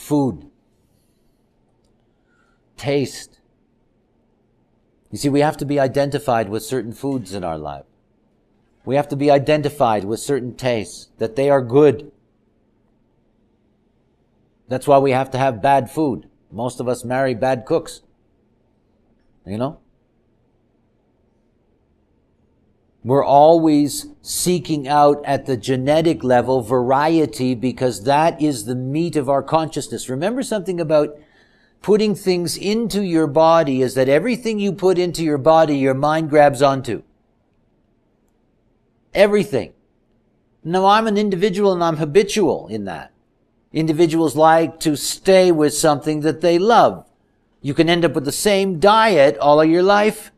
food. Taste. You see, we have to be identified with certain foods in our life. We have to be identified with certain tastes, that they are good. That's why we have to have bad food. Most of us marry bad cooks. You know? We're always seeking out at the genetic level variety because that is the meat of our consciousness. Remember something about putting things into your body is that everything you put into your body, your mind grabs onto. Everything. Now, I'm an individual and I'm habitual in that. Individuals like to stay with something that they love. You can end up with the same diet all of your life,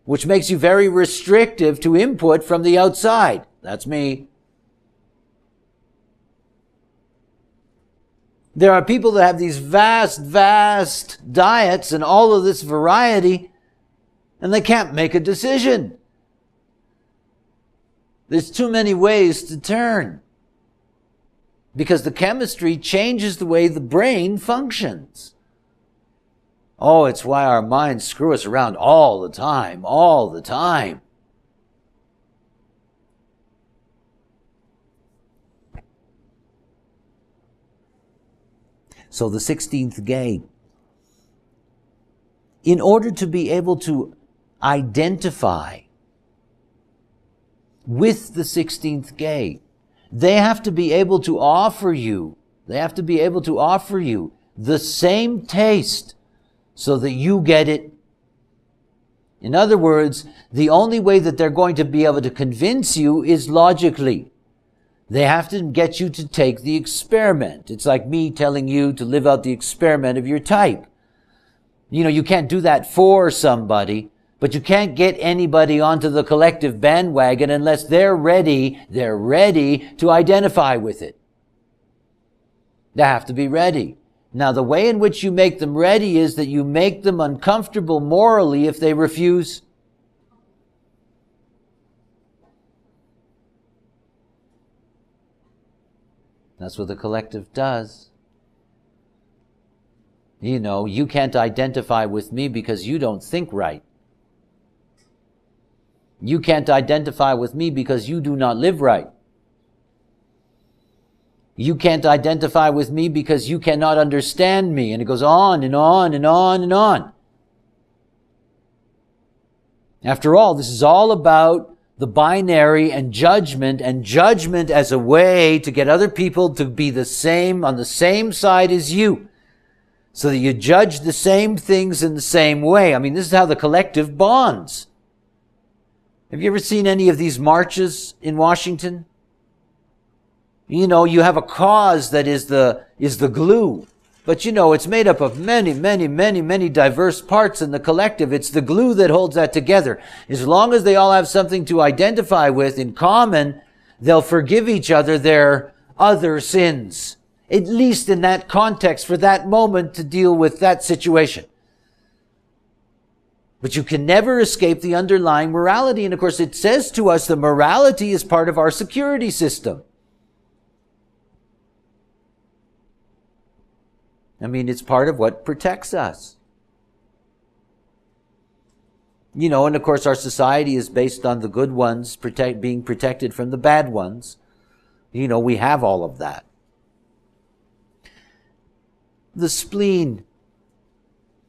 which makes you very restrictive to input from the outside. That's me. There are people that have these vast diets and all of this variety, and they can't make a decision. There's too many ways to turn because the chemistry changes the way the brain functions. Oh, it's why our minds screw us around all the time. So the 16th gate, in order to be able to identify with the 16th gate, they have to be able to offer you the same taste so that you get it. In other words, the only way that they're going to be able to convince you is logically. They have to get you to take the experiment. It's like me telling you to live out the experiment of your type. You know, you can't do that for somebody, but you can't get anybody onto the collective bandwagon unless they're ready to identify with it. They have to be ready. Now, the way in which you make them ready is that you make them uncomfortable morally if they refuse. That's what the collective does. You know, you can't identify with me because you don't think right. You can't identify with me because you do not live right. You can't identify with me because you cannot understand me. And it goes on and on and on and on. After all, this is all about the binary and judgment as a way to get other people to be the same, on the same side as you, so that you judge the same things in the same way. I mean, this is how the collective bonds. Have you ever seen any of these marches in Washington? You know, you have a cause that is the glue. But you know, it's made up of many diverse parts in the collective. It's the glue that holds that together. As long as they all have something to identify with in common, they'll forgive each other their other sins. At least in that context, for that moment, to deal with that situation. But you can never escape the underlying morality. And of course, it says to us that morality is part of our security system. I mean, it's part of what protects us. You know, and of course our society is based on the good ones being protected from the bad ones. You know, we have all of that. The spleen.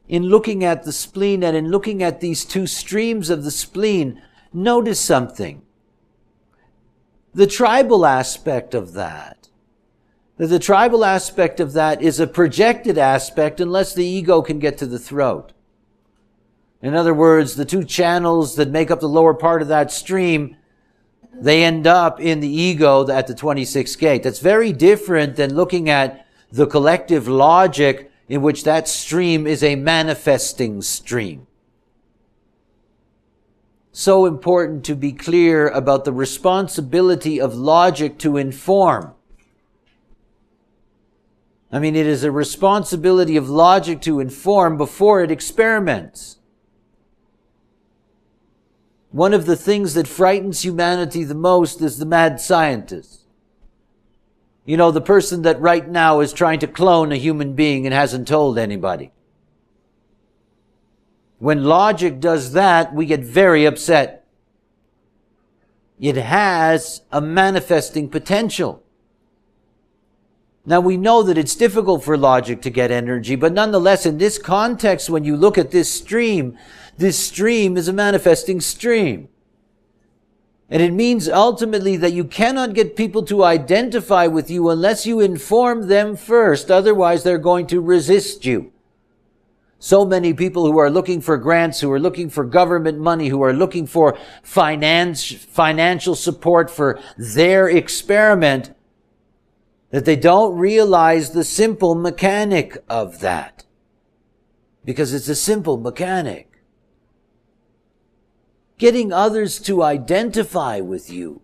In looking at the spleen and in looking at these two streams of the spleen, notice something. The tribal aspect of that. The tribal aspect of that is a projected aspect unless the ego can get to the throat. In other words, the two channels that make up the lower part of that stream, they end up in the ego at the 26th gate. That's very different than looking at the collective logic in which that stream is a manifesting stream. So important to be clear about the responsibility of logic to inform. I mean, it is a responsibility of logic to inform before it experiments. One of the things that frightens humanity the most is the mad scientist. You know, the person that right now is trying to clone a human being and hasn't told anybody. When logic does that, we get very upset. It has a manifesting potential. Now we know that it's difficult for logic to get energy, but nonetheless, in this context, when you look at this stream is a manifesting stream. And it means ultimately that you cannot get people to identify with you unless you inform them first. Otherwise, they're going to resist you. So many people who are looking for grants, who are looking for government money, who are looking for financial support for their experiment, that they don't realize the simple mechanic of that. Because it's a simple mechanic. Getting others to identify with you.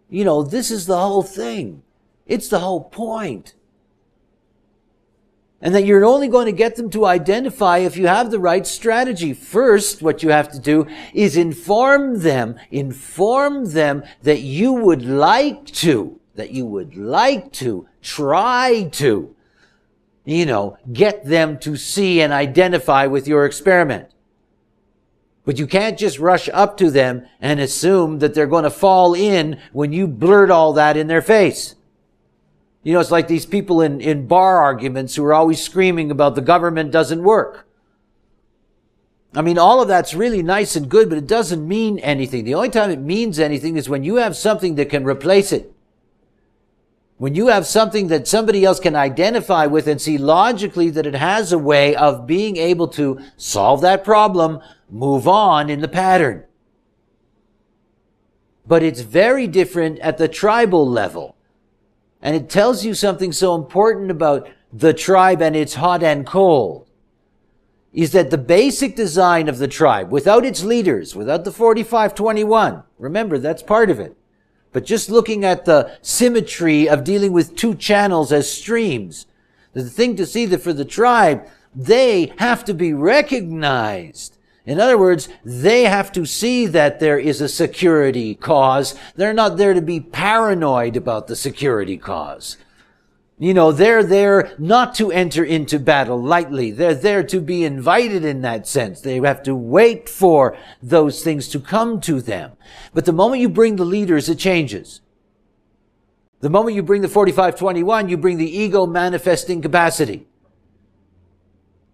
You know, this is the whole thing. It's the whole point. And that you're only going to get them to identify if you have the right strategy. First, what you have to do is inform them that you would like to try to, get them to see and identify with your experiment. But you can't just rush up to them and assume that they're going to fall in when you blurt all that in their face. You know, it's like these people in bar arguments who are always screaming about the government doesn't work. I mean, all of that's really nice and good, but it doesn't mean anything. The only time it means anything is when you have something that can replace it. When you have something that somebody else can identify with and see logically that it has a way of being able to solve that problem, move on in the pattern. But it's very different at the tribal level. And it tells you something so important about the tribe and its hot and cold. Is that the basic design of the tribe, without its leaders, without the 45-21, remember that's part of it. But just looking at the symmetry of dealing with two channels as streams, the thing to see that for the tribe, they have to be recognized. In other words, they have to see that there is a security cause. They're not there to be paranoid about the security cause. You know, they're there not to enter into battle lightly. They're there to be invited in that sense. They have to wait for those things to come to them. But the moment you bring the leaders, it changes. The moment you bring the 45-21, you bring the ego manifesting capacity.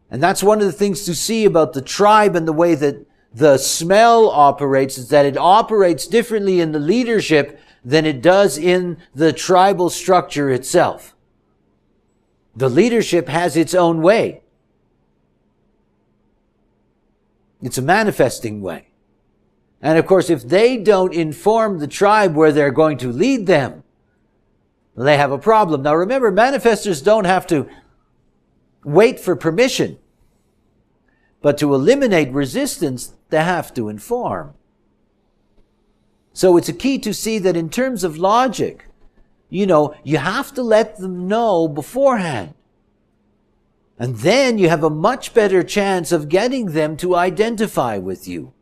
And that's one of the things to see about the tribe and the way that the smell operates, is that it operates differently in the leadership than it does in the tribal structure itself. The leadership has its own way. It's a manifesting way. And of course, if they don't inform the tribe where they're going to lead them, they have a problem. Now remember, manifestors don't have to wait for permission. But to eliminate resistance, they have to inform. So it's a key to see that in terms of logic, you have to let them know beforehand. And then you have a much better chance of getting them to identify with you.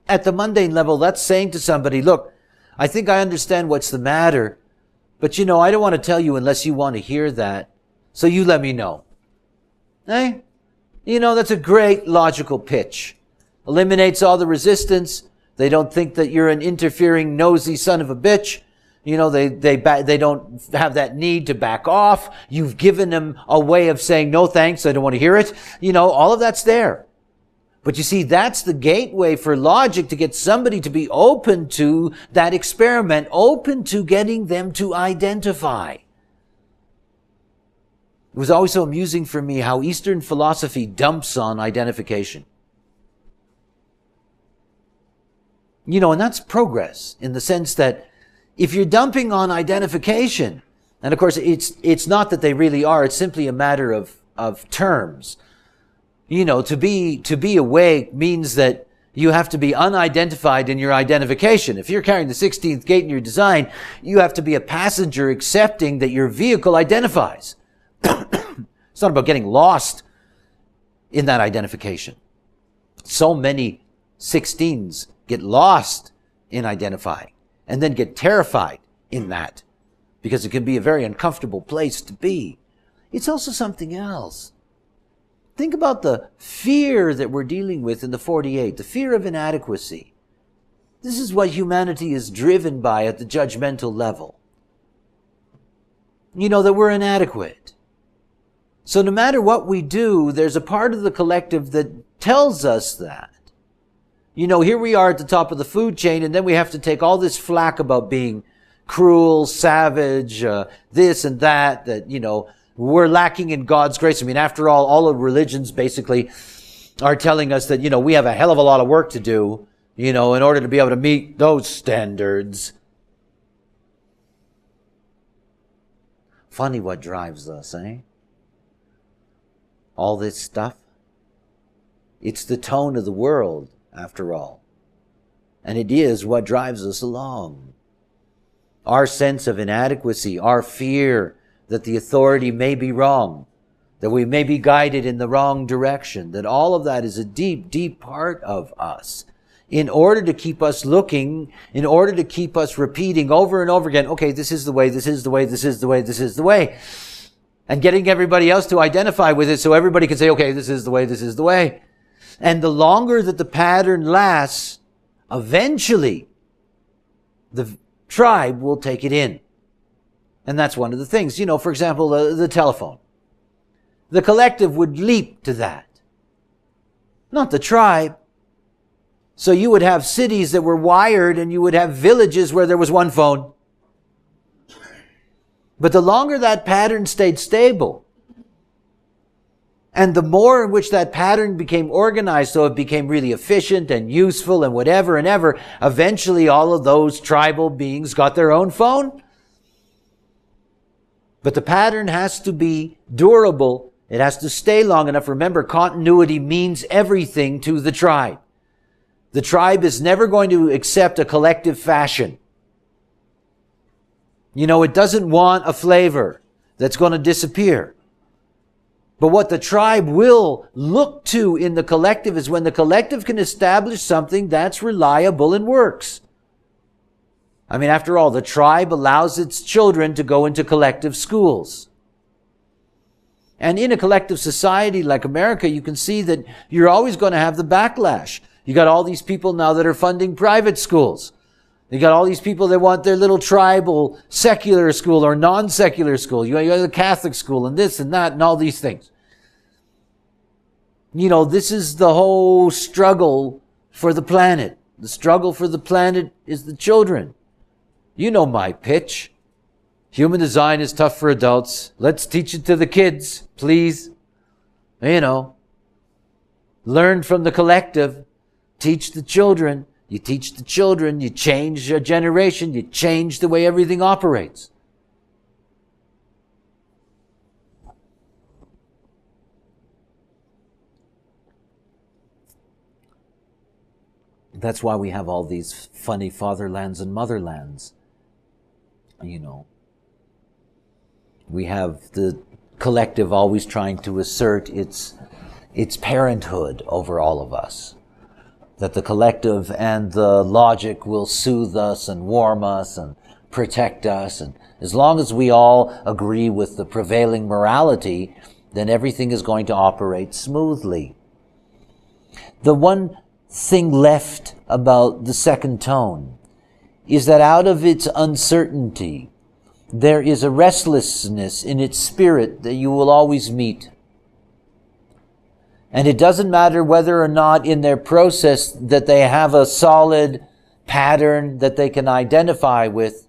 At the mundane level, that's saying to somebody, look, I think I understand what's the matter, but I don't want to tell you unless you want to hear that. So you let me know. Eh? That's a great logical pitch. Eliminates all the resistance. They don't think that you're an interfering, nosy son of a bitch. They don't have that need to back off. You've given them a way of saying, no thanks, I don't want to hear it. All of that's there. But you see, that's the gateway for logic to get somebody to be open to that experiment, open to getting them to identify. It was always so amusing for me how Eastern philosophy dumps on identification. And that's progress in the sense that if you're dumping on identification, and of course it's not that they really are, it's simply a matter of terms. To be awake means that you have to be unidentified in your identification. If you're carrying the 16th gate in your design, you have to be a passenger accepting that your vehicle identifies. It's not about getting lost in that identification. So many 16s get lost in identifying and then get terrified in that because it can be a very uncomfortable place to be. It's also something else. Think about the fear that we're dealing with in the 48, the fear of inadequacy. This is what humanity is driven by at the judgmental level. You know, that we're inadequate. So no matter what we do, there's a part of the collective that tells us that. You know, here we are at the top of the food chain, and then we have to take all this flack about being cruel, savage, this and that, you know, we're lacking in God's grace. I mean, after all of religions basically are telling us that, you know, we have a hell of a lot of work to do, you know, in order to be able to meet those standards. Funny what drives us, eh? All this stuff. It's the tone of the world, after all. And it is what drives us along. Our sense of inadequacy, our fear that the authority may be wrong, that we may be guided in the wrong direction, that all of that is a deep, deep part of us. In order to keep us looking, in order to keep us repeating over and over again, okay, this is the way, this is the way, this is the way, this is the way. And getting everybody else to identify with it so everybody can say, okay, this is the way, this is the way. And the longer that the pattern lasts, eventually the tribe will take it in. And that's one of the things. You know, for example, the telephone. The collective would leap to that. Not the tribe. So you would have cities that were wired, and you would have villages where there was one phone. But the longer that pattern stayed stable, and the more in which that pattern became organized, so it became really efficient and useful and whatever and ever, eventually all of those tribal beings got their own phone. But the pattern has to be durable. It has to stay long enough. Remember, continuity means everything to the tribe. The tribe is never going to accept a collective fashion. You know, it doesn't want a flavor that's going to disappear. But what the tribe will look to in the collective is when the collective can establish something that's reliable and works. I mean, after all, the tribe allows its children to go into collective schools. And in a collective society like America, you can see that you're always going to have the backlash. You got all these people now that are funding private schools. You got all these people that want their little tribal secular school or non-secular school. You got the Catholic school and this and that and all these things. You know, this is the whole struggle for the planet. The struggle for the planet is the children. You know my pitch. Human design is tough for adults. Let's teach it to the kids, please. You know, learn from the collective. Teach the children. You teach the children. You change a generation. You change the way everything operates. That's why we have all these funny fatherlands and motherlands. You know, we have the collective always trying to assert its parenthood over all of us. That the collective and the logic will soothe us and warm us and protect us. And as long as we all agree with the prevailing morality, then everything is going to operate smoothly. The one thing left about the second tone is that out of its uncertainty, there is a restlessness in its spirit that you will always meet. And it doesn't matter whether or not in their process that they have a solid pattern that they can identify with,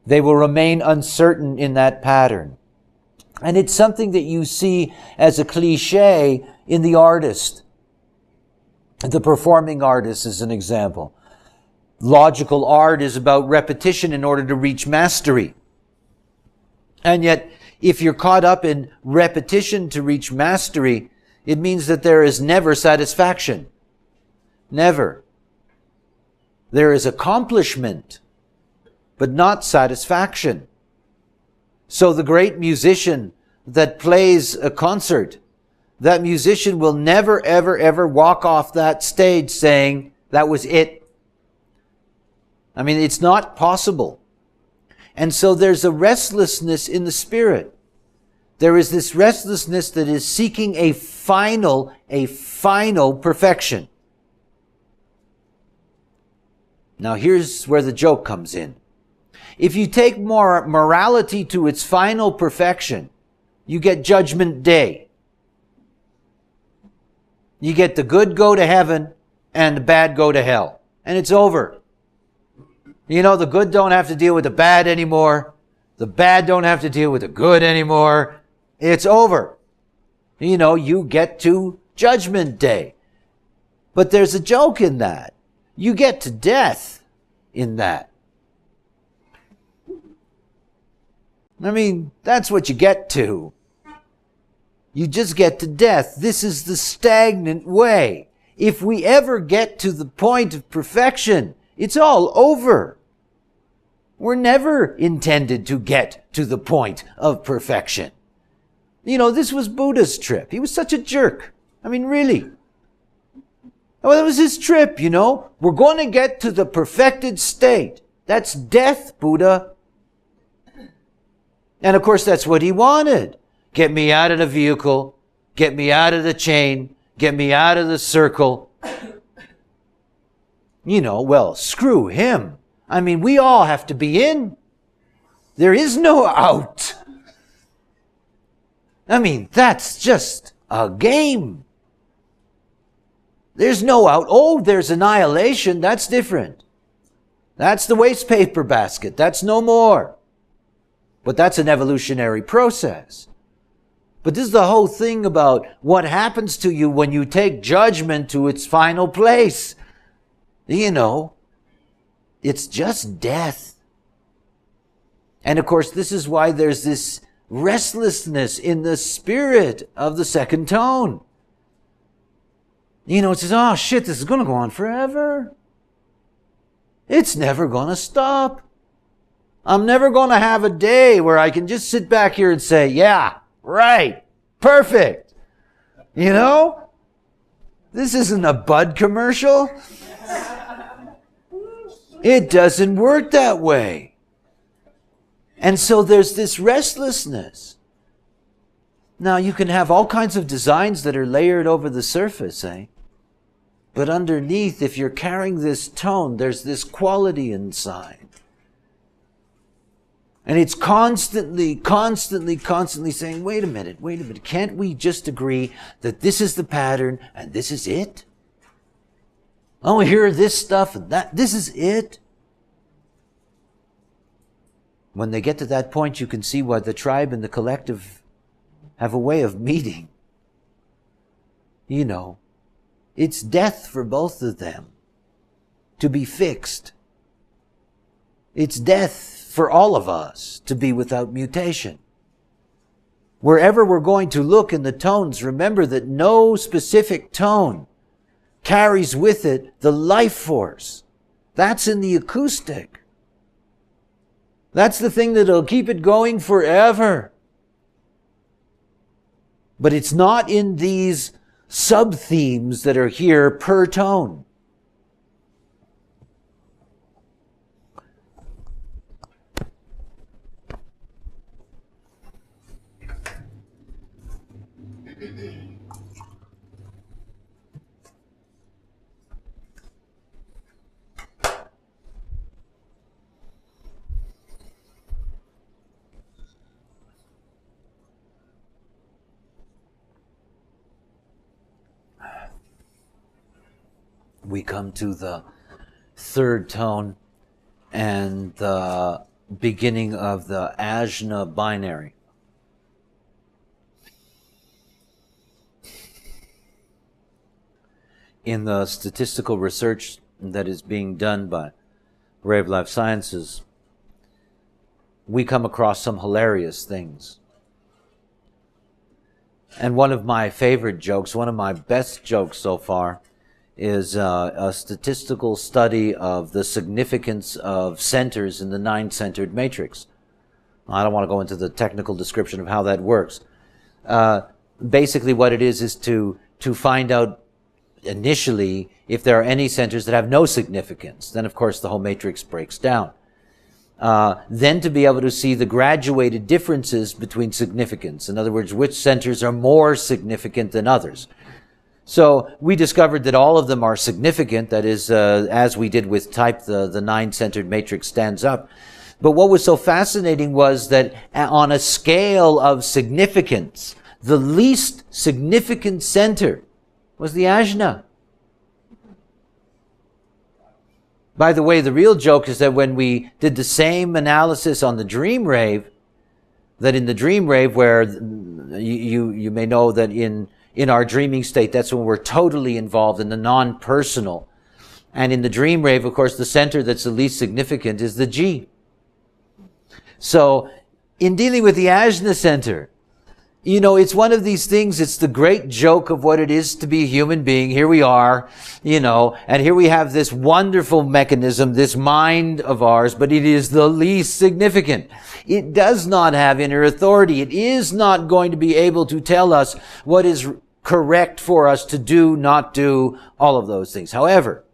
they will remain uncertain in that pattern. And it's something that you see as a cliche in the artist. The performing artist is an example. Logical art is about repetition in order to reach mastery. And yet, if you're caught up in repetition to reach mastery, it means that there is never satisfaction. Never. There is accomplishment, but not satisfaction. So the great musician that plays a concert, that musician will never, ever, ever walk off that stage saying, that was it. I mean, it's not possible. And so there's a restlessness in the spirit. There is this restlessness that is seeking a final perfection. Now here's where the joke comes in. If you take morality to its final perfection, you get Judgment Day. You get the good go to heaven and the bad go to hell. And it's over. You know, the good don't have to deal with the bad anymore. The bad don't have to deal with the good anymore. It's over. You know, you get to Judgment Day. But there's a joke in that. You get to death in that. I mean, that's what you get to. You just get to death. This is the stagnant way. If we ever get to the point of perfection, it's all over. We're never intended to get to the point of perfection. You know, this was Buddha's trip. He was such a jerk. I mean, really. Well, that was his trip, you know. We're going to get to the perfected state. That's death, Buddha. And of course, that's what he wanted. Get me out of the vehicle. Get me out of the chain. Get me out of the circle. You know, well, screw him. I mean, we all have to be in. There is no out. I mean, that's just a game. There's no out. Oh, there's annihilation. That's different. That's the waste paper basket. That's no more. But that's an evolutionary process. But this is the whole thing about what happens to you when you take judgment to its final place. You know, it's just death. And of course, this is why there's this restlessness in the spirit of the second tone. You know, it says, oh shit, this is going to go on forever. It's never going to stop. I'm never going to have a day where I can just sit back here and say, yeah, right, perfect. You know? This isn't a Bud commercial. It doesn't work that way. And so there's this restlessness. Now, you can have all kinds of designs that are layered over the surface, eh? But underneath, if you're carrying this tone, there's this quality inside. And it's constantly saying, wait a minute. Can't we just agree that this is the pattern and this is it? Oh, here, this stuff and that, this is it. When they get to that point, you can see why the tribe and the collective have a way of meeting. You know, it's death for both of them to be fixed. It's death for all of us to be without mutation. Wherever we're going to look in the tones, remember that no specific tone carries with it the life force. That's in the acoustic. That's the thing that'll keep it going forever. But it's not in these sub-themes that are here per tone. We come to the third tone and the beginning of the Ajna binary. In the statistical research that is being done by Ray of Life Sciences, we come across some hilarious things. And one of my favorite jokes, one of my best jokes so far, is a statistical study of the significance of centers in the nine-centered matrix. I don't want to go into the technical description of how that works. Basically what it is to find out initially if there are any centers that have no significance. Then of course the whole matrix breaks down. then to be able to see the graduated differences between significance. In other words, which centers are more significant than others. So we discovered that all of them are significant. That is, as we did with type, the nine-centered matrix stands up. But what was so fascinating was that on a scale of significance, the least significant center was the ajna. By the way, the real joke is that when we did the same analysis on the dream rave, that in the dream rave, where you may know that in our dreaming state, that's when we're totally involved in the non-personal. And in the dream rave, of course, the center that's the least significant is the G. So, in dealing with the ajna center, it's one of these things, it's the great joke of what it is to be a human being. Here we are, and here we have this wonderful mechanism, this mind of ours, but it is the least significant. It does not have inner authority. It is not going to be able to tell us what is correct for us to do, not do, all of those things. However,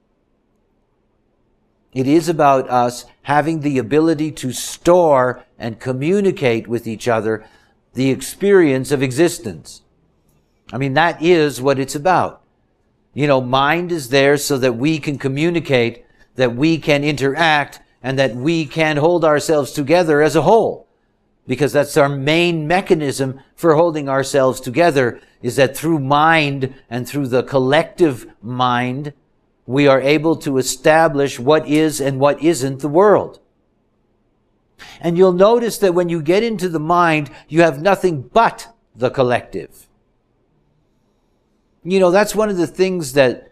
it is about us having the ability to store and communicate with each other the experience of existence. I mean, that is what it's about. Mind is there so that we can communicate, that we can interact, and that we can hold ourselves together as a whole. Because that's our main mechanism for holding ourselves together, is that through mind and through the collective mind, we are able to establish what is and what isn't the world. And you'll notice that when you get into the mind, you have nothing but the collective. That's one of the things that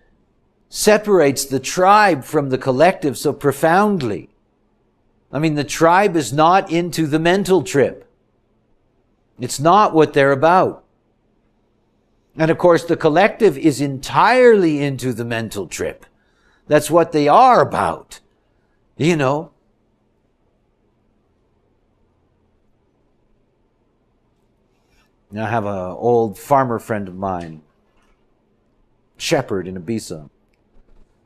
separates the tribe from the collective so profoundly. I mean, the tribe is not into the mental trip. It's not what they're about. And of course, the collective is entirely into the mental trip. That's what they are about. I have an old farmer friend of mine, shepherd in Ibiza.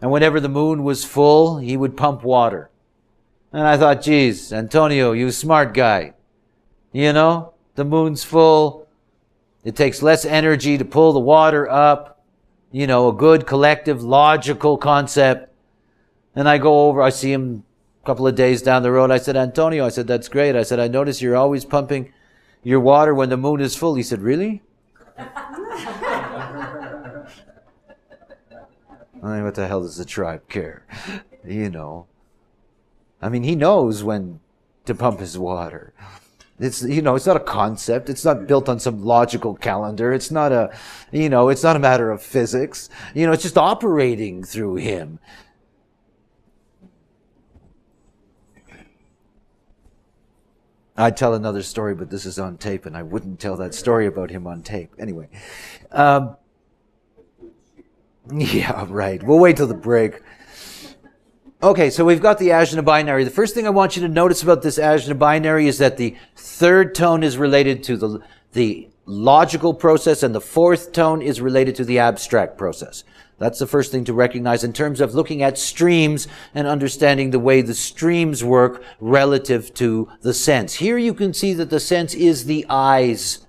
And whenever the moon was full, he would pump water. And I thought, geez, Antonio, you smart guy. The moon's full. It takes less energy to pull the water up. A good collective, logical concept. And I go over, I see him a couple of days down the road. I said, Antonio, I said, that's great. I said, I notice you're always pumping your water when the moon is full. He said, really? I mean, what the hell does the tribe care? I mean, he knows when to pump his water. It's, it's not a concept. It's not built on some logical calendar. It's not it's not a matter of physics. It's just operating through him. I'd tell another story, but this is on tape, and I wouldn't tell that story about him on tape. Anyway. Yeah, right. We'll wait till the break. Okay, so we've got the Ajna binary. The first thing I want you to notice about this Ajna binary is that the third tone is related to the logical process, and the fourth tone is related to the abstract process. That's the first thing to recognize in terms of looking at streams and understanding the way the streams work relative to the sense. Here you can see that the sense is the eyes.